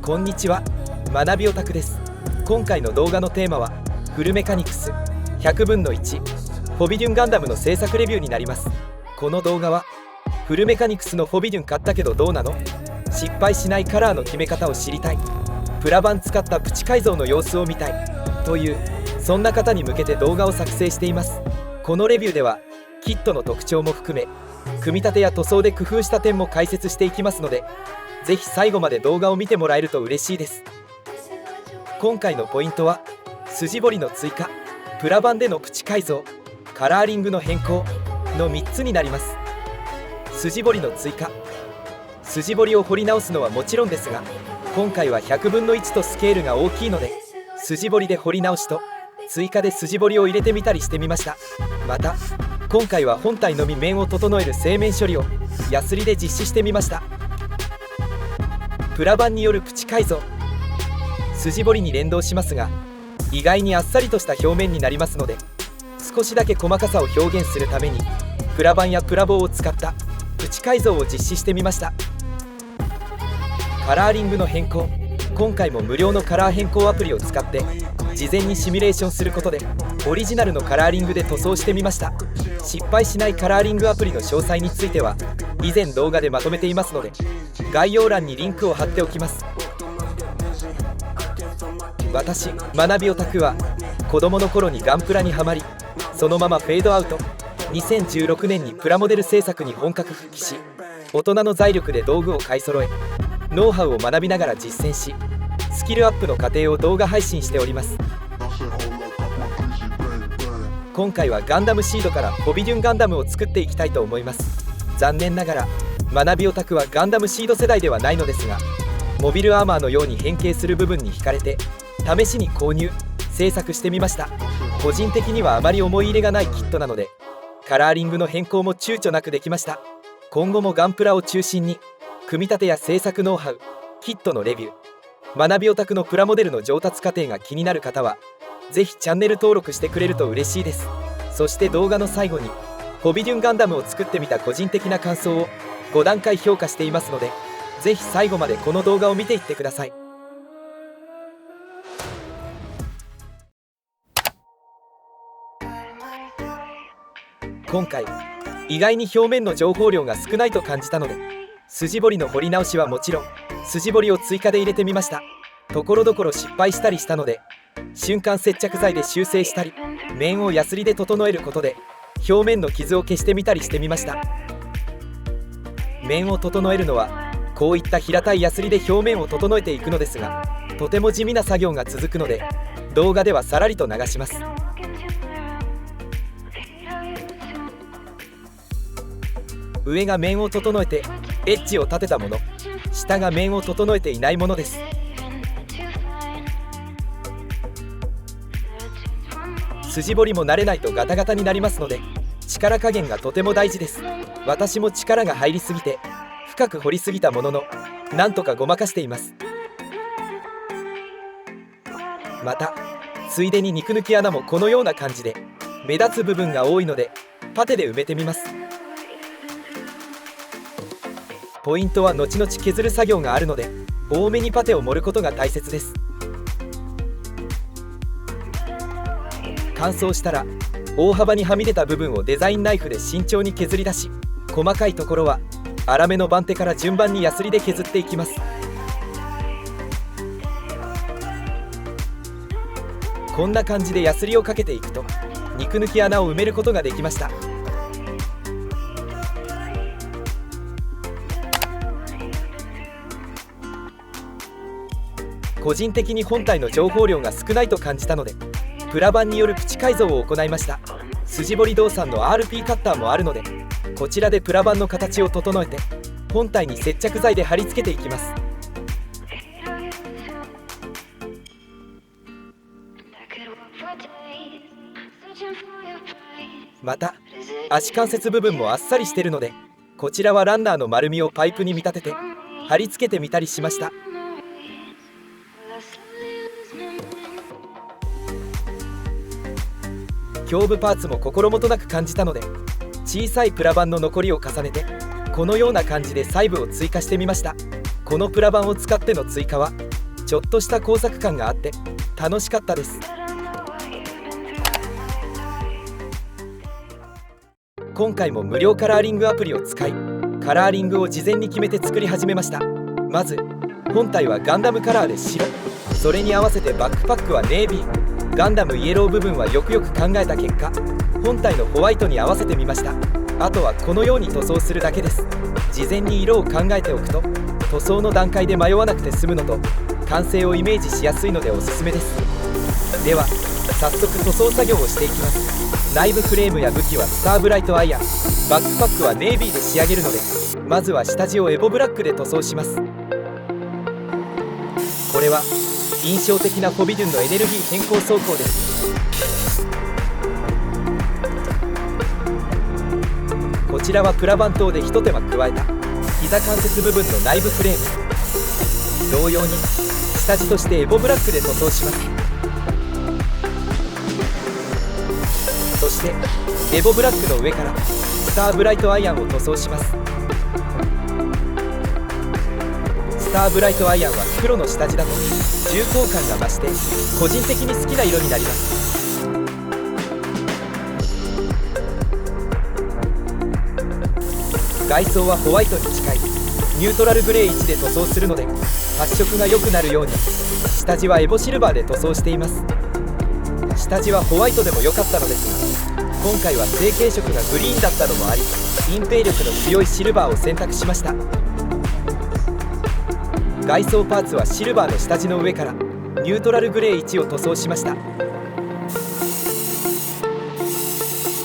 こんにちは、学びオタクです。今回の動画のテーマはフルメカニクス100分の1フォビデュンガンダムの制作レビューになります。この動画はフルメカニクスのフォビデュン買ったけどどうなの、失敗しないカラーの決め方を知りたい、プラ板使ったプチ改造の様子を見たいという、そんな方に向けて動画を作成しています。このレビューではキットの特徴も含め、組み立てや塗装で工夫した点も解説していきますので、ぜひ最後まで動画を見てもらえると嬉しいです。今回のポイントは筋彫りの追加、プラ板でのプチ改造、カラーリングの変更の3つになります。筋彫りの追加、筋彫りを彫り直すのはもちろんですが、今回は100分の1とスケールが大きいので、筋彫りで彫り直しと追加で筋彫りを入れてみたりしてみました。また今回は本体のみ面を整える正面処理をヤスリで実施してみました。プラ板によるプチ改造、筋彫りに連動しますが、意外にあっさりとした表面になりますので、少しだけ細かさを表現するためにプラ板やプラ棒を使ったプチ改造を実施してみました。カラーリングの変更、今回も無料のカラー変更アプリを使って事前にシミュレーションすることでオリジナルのカラーリングで塗装してみました。失敗しないカラーリングアプリの詳細については以前動画でまとめていますので、概要欄にリンクを貼っておきます。私、学びオタクは子供の頃にガンプラにはまり、そのままフェードアウト。2016年にプラモデル制作に本格復帰し、大人の財力で道具を買い揃え、ノウハウを学びながら実践し、スキルアップの過程を動画配信しております。今回はガンダムシードからフォビデュンガンダムを作っていきたいと思います。残念ながら学びオタクはガンダムシード世代ではないのですが、モビルアーマーのように変形する部分に惹かれて試しに購入制作してみました。個人的にはあまり思い入れがないキットなので、カラーリングの変更も躊躇なくできました。今後もガンプラを中心に組み立てや制作ノウハウ、キットのレビュー、学びオタクのプラモデルの上達過程が気になる方はぜひチャンネル登録してくれると嬉しいです。そして動画の最後にフォビデュンガンダムを作ってみた個人的な感想を5段階評価していますので、ぜひ最後までこの動画を見ていってください。今回意外に表面の情報量が少ないと感じたので、筋彫りの彫り直しはもちろん筋彫りを追加で入れてみました。ところどころ失敗したりしたので、瞬間接着剤で修正したり、面をヤスリで整えることで表面の傷を消してみたりしてみました。面を整えるのはこういった平たいヤスリで表面を整えていくのですが、とても地味な作業が続くので動画ではさらりと流します。上が面を整えてエッジを立てたもの、下が面を整えていないものです。筋彫りも慣れないとガタガタになりますので、力加減がとても大事です。私も力が入りすぎて深く掘りすぎたものの、なんとかごまかしています。またついでに肉抜き穴もこのような感じで目立つ部分が多いのでパテで埋めてみます。ポイントは後々削る作業があるので多めにパテを盛ることが大切です。乾燥したら大幅にはみ出た部分をデザインナイフで慎重に削り出し、細かいところは粗めの番手から順番にヤスリで削っていきます。こんな感じでヤスリをかけていくと肉抜き穴を埋めることができました。個人的に本体の情報量が少ないと感じたので、プラ板によるプチ改造を行いました。筋彫り動産の RP カッターもあるので、こちらでプラ板の形を整えて本体に接着剤で貼り付けていきます。また足関節部分もあっさりしてるので、こちらはランナーの丸みをパイプに見立てて貼り付けてみたりしました。胸部パーツも心もとなく感じたので、小さいプラ板の残りを重ねてこのような感じで細部を追加してみました。このプラ板を使っての追加はちょっとした工作感があって楽しかったです。今回も無料カラーリングアプリを使い、カラーリングを事前に決めて作り始めました。まず本体はガンダムカラーで白、それに合わせてバックパックはネイビー、ガンダムイエロー部分はよくよく考えた結果、本体のホワイトに合わせてみました。あとはこのように塗装するだけです。事前に色を考えておくと塗装の段階で迷わなくて済むのと、完成をイメージしやすいのでおすすめです。では早速塗装作業をしていきます。内部フレームや武器はスターブライトアイアン、バックパックはネイビーで仕上げるので、まずは下地をエボブラックで塗装します。これは印象的なフォビドゥンのエネルギー変更装甲です。こちらはプラ板等で一手間加えた膝関節部分の内部フレーム、同様に下地としてエボブラックで塗装します。そしてエボブラックの上からスターブライトアイアンを塗装します。スターブライトアイアンは黒の下地だと重厚感が増して個人的に好きな色になります。外装はホワイトに近いニュートラルグレー1で塗装するので発色が良くなるように、下地はエボシルバーで塗装しています。下地はホワイトでも良かったのですが、今回は成型色がグリーンだったのもあり、隠蔽力の強いシルバーを選択しました。外装パーツはシルバーの下地の上からニュートラルグレー1を塗装しました。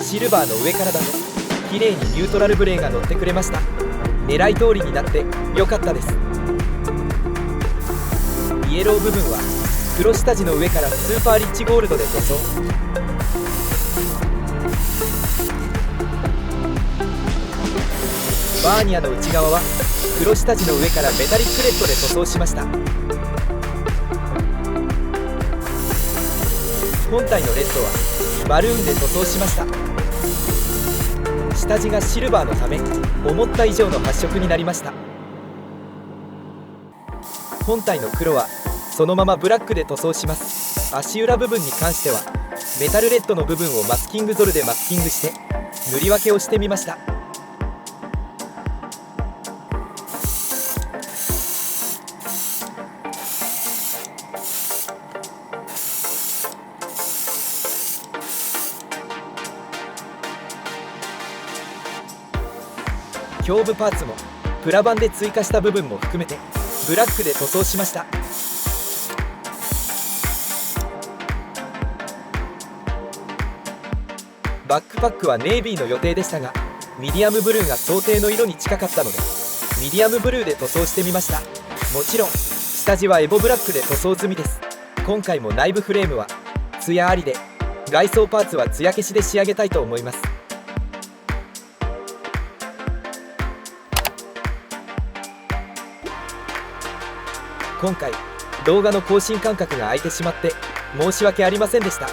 シルバーの上からだと綺麗にニュートラルグレーが乗ってくれました。狙い通りになって良かったです。イエロー部分は黒下地の上からスーパーリッチゴールドで塗装。バーニアの内側は黒下地の上からメタリックレッドで塗装しました。本体のレッドはバルーンで塗装しました。下地がシルバーのため思った以上の発色になりました。本体の黒はそのままブラックで塗装します。足裏部分に関してはメタルレッドの部分をマスキングゾルでマスキングして塗り分けをしてみました。胸部パーツもプラ板で追加した部分も含めてブラックで塗装しました。バックパックはネイビーの予定でしたが、ミディアムブルーが想定の色に近かったのでミディアムブルーで塗装してみました。もちろん下地はエボブラックで塗装済みです。今回も内部フレームはツヤありで、外装パーツはツヤ消しで仕上げたいと思います。今回動画の更新間隔が空いてしまって申し訳ありませんでした。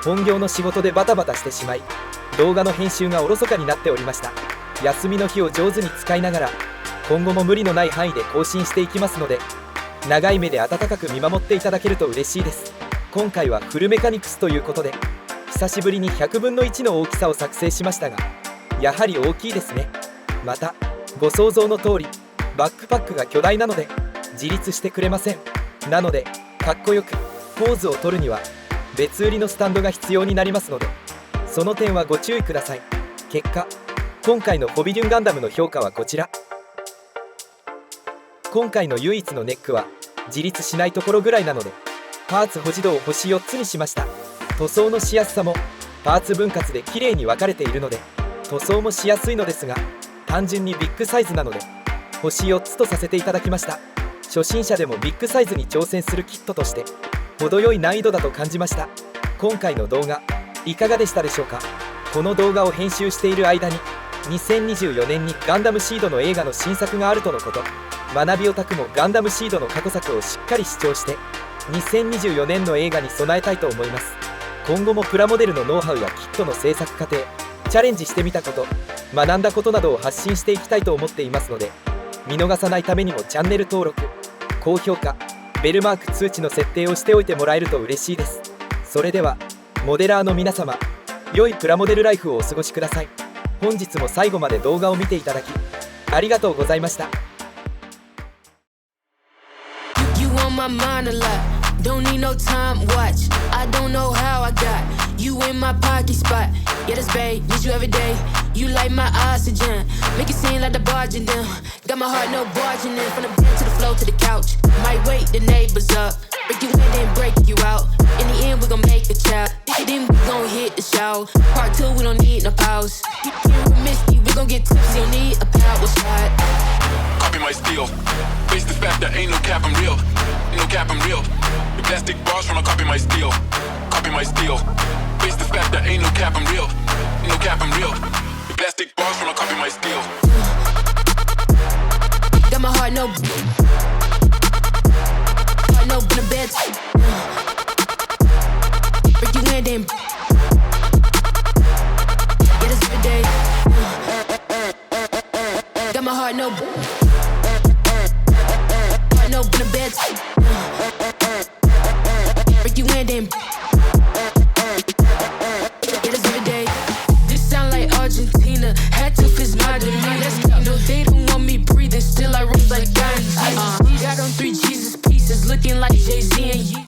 本業の仕事でバタバタしてしまい、動画の編集がおろそかになっておりました。休みの日を上手に使いながら今後も無理のない範囲で更新していきますので、長い目で温かく見守っていただけると嬉しいです。今回はフルメカニクスということで久しぶりに100分の1の大きさを作成しましたが、やはり大きいですね。またご想像の通りバックパックが巨大なので自立してくれません。なのでかっこよくポーズを取るには別売りのスタンドが必要になりますので、その点はご注意ください。結果今回のフォビデュンガンダムの評価はこちら。今回の唯一のネックは自立しないところぐらいなのでパーツ保持度を星4つにしました。塗装のしやすさもパーツ分割で綺麗に分かれているので塗装もしやすいのですが、単純にビッグサイズなので星4つとさせていただきました。初心者でもビッグサイズに挑戦するキットとして程よい難易度だと感じました。今回の動画いかがでしたでしょうか。この動画を編集している間に2024年にガンダムシードの映画の新作があるとのこと。学びオタクもガンダムシードの過去作をしっかり視聴して2024年の映画に備えたいと思います。今後もプラモデルのノウハウやキットの制作過程、チャレンジしてみたこと、学んだことなどを発信していきたいと思っていますので、見逃さないためにもチャンネル登録、高評価、ベルマーク通知の設定をしておいてもらえると嬉しいです。それではモデラーの皆様、良いプラモデルライフをお過ごしください。本日も最後まで動画を見ていただきありがとうございました。You on my mind a lot, don't need no time watch. I don't know how I got you in my pocket spot. Yeah, that's babe, need you every day. You like my oxygen, make it seem like the barging down. Got my heart no barging in, from the bed to the floor to the couch. Might wake the neighbors up, break you in then break you out. In the end we gon' make a child, then we gon' hit the show. Part 2 we don't need no pause. You with Misty, we gon' get tipsy, don't need a power shot. Copy my steel, face the fact that ain't no cap, I'm real. No cap, I'm real. The plastic bars tryna copy my steel. Copy my steel. Face the fact that ain't no cap, I'm real. No cap, I'm real. The plastic bars tryna copy my steel.